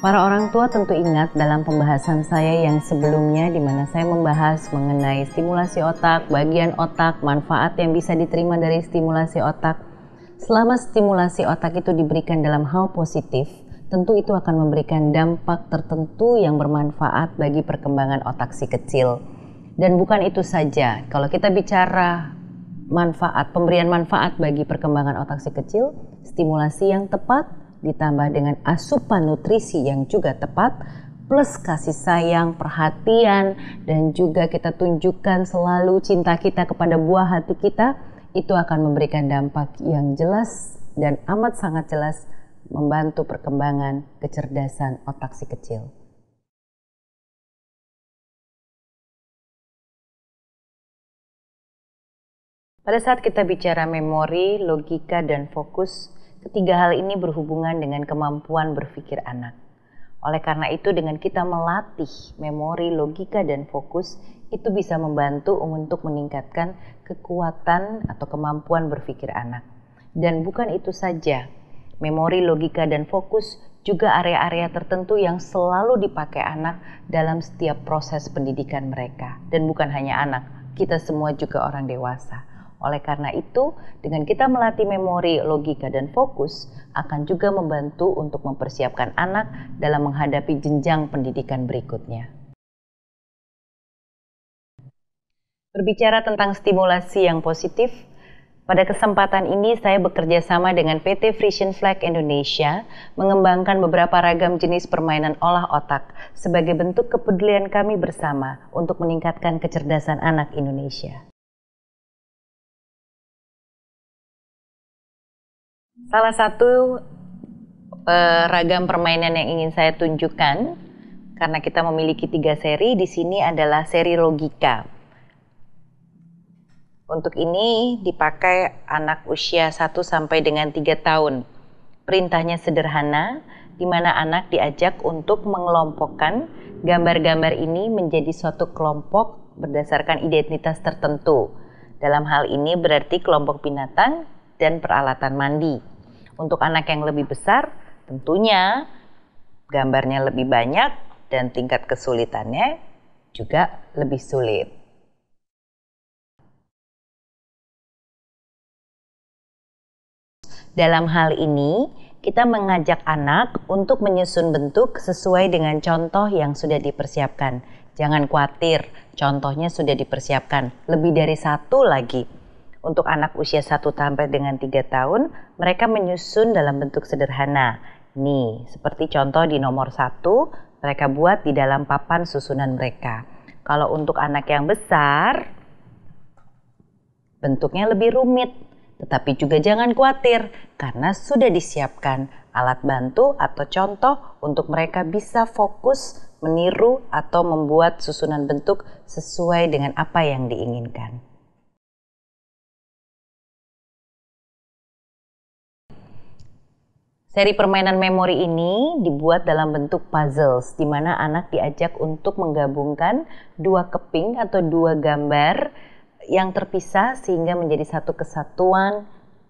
Para orang tua tentu ingat dalam pembahasan saya yang sebelumnya di mana saya membahas mengenai stimulasi otak, bagian otak, manfaat yang bisa diterima dari stimulasi otak. Selama stimulasi otak itu diberikan dalam hal positif, tentu itu akan memberikan dampak tertentu yang bermanfaat bagi perkembangan otak si kecil. Dan bukan itu saja, kalau kita bicara manfaat, pemberian manfaat bagi perkembangan otak si kecil, stimulasi yang tepat ditambah dengan asupan nutrisi yang juga tepat, plus kasih sayang, perhatian, dan juga kita tunjukkan selalu cinta kita kepada buah hati kita, itu akan memberikan dampak yang jelas dan amat sangat jelas membantu perkembangan kecerdasan otak si kecil. Pada saat kita bicara memori, logika, dan fokus, ketiga hal ini berhubungan dengan kemampuan berpikir anak. Oleh karena itu, dengan kita melatih memori, logika, dan fokus, itu bisa membantu untuk meningkatkan kekuatan atau kemampuan berpikir anak. Dan bukan itu saja, memori, logika, dan fokus juga area-area tertentu yang selalu dipakai anak dalam setiap proses pendidikan mereka. Dan bukan hanya anak, kita semua juga orang dewasa. Oleh karena itu, dengan kita melatih memori, logika, dan fokus akan juga membantu untuk mempersiapkan anak dalam menghadapi jenjang pendidikan berikutnya. Berbicara tentang stimulasi yang positif, pada kesempatan ini saya bekerja sama dengan PT Frisian Flag Indonesia mengembangkan beberapa ragam jenis permainan olah otak sebagai bentuk kepedulian kami bersama untuk meningkatkan kecerdasan anak Indonesia. Salah satu ragam permainan yang ingin saya tunjukkan, karena kita memiliki 3 seri, di sini adalah seri logika. Untuk ini dipakai anak usia 1 sampai dengan 3 tahun. Perintahnya sederhana, di mana anak diajak untuk mengelompokkan gambar-gambar ini menjadi suatu kelompok berdasarkan identitas tertentu. Dalam hal ini berarti kelompok binatang dan peralatan mandi. Untuk anak yang lebih besar, tentunya gambarnya lebih banyak dan tingkat kesulitannya juga lebih sulit. Dalam hal ini, kita mengajak anak untuk menyusun bentuk sesuai dengan contoh yang sudah dipersiapkan. Jangan khawatir, contohnya sudah dipersiapkan, lebih dari 1 lagi. Untuk anak usia 1 sampai dengan 3 tahun, mereka menyusun dalam bentuk sederhana. Nih, seperti contoh di nomor 1, mereka buat di dalam papan susunan mereka. Kalau untuk anak yang besar, bentuknya lebih rumit. Tetapi juga jangan khawatir, karena sudah disiapkan alat bantu atau contoh untuk mereka bisa fokus, meniru, atau membuat susunan bentuk sesuai dengan apa yang diinginkan. Seri permainan memori ini dibuat dalam bentuk puzzles, di mana anak diajak untuk menggabungkan 2 keping atau 2 gambar yang terpisah sehingga menjadi satu kesatuan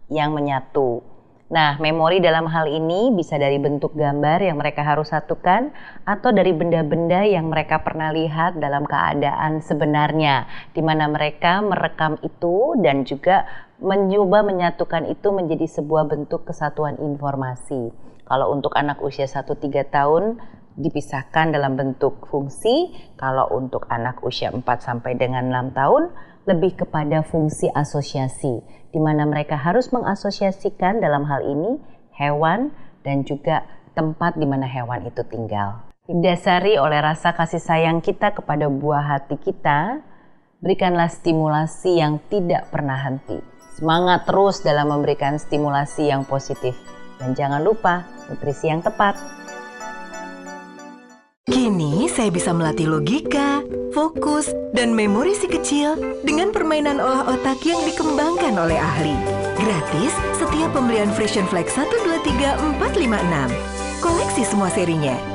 yang menyatu. Nah, memori dalam hal ini bisa dari bentuk gambar yang mereka harus satukan atau dari benda-benda yang mereka pernah lihat dalam keadaan sebenarnya, di mana mereka merekam itu dan juga mencoba menyatukan itu menjadi sebuah bentuk kesatuan informasi. Kalau untuk anak usia 1-3 tahun dipisahkan dalam bentuk fungsi, kalau untuk anak usia 4 sampai dengan 6 tahun lebih kepada fungsi asosiasi, di mana mereka harus mengasosiasikan dalam hal ini hewan dan juga tempat di mana hewan itu tinggal. Didasari oleh rasa kasih sayang kita kepada buah hati kita, berikanlah stimulasi yang tidak pernah henti. Semangat terus dalam memberikan stimulasi yang positif. Dan jangan lupa, nutrisi yang tepat. Kini saya bisa melatih logika, fokus, dan memori si kecil dengan permainan olah otak yang dikembangkan oleh ahli. Gratis setiap pembelian Frisian Flag 1, 2, 3, 4, 5, 6. Koleksi semua serinya.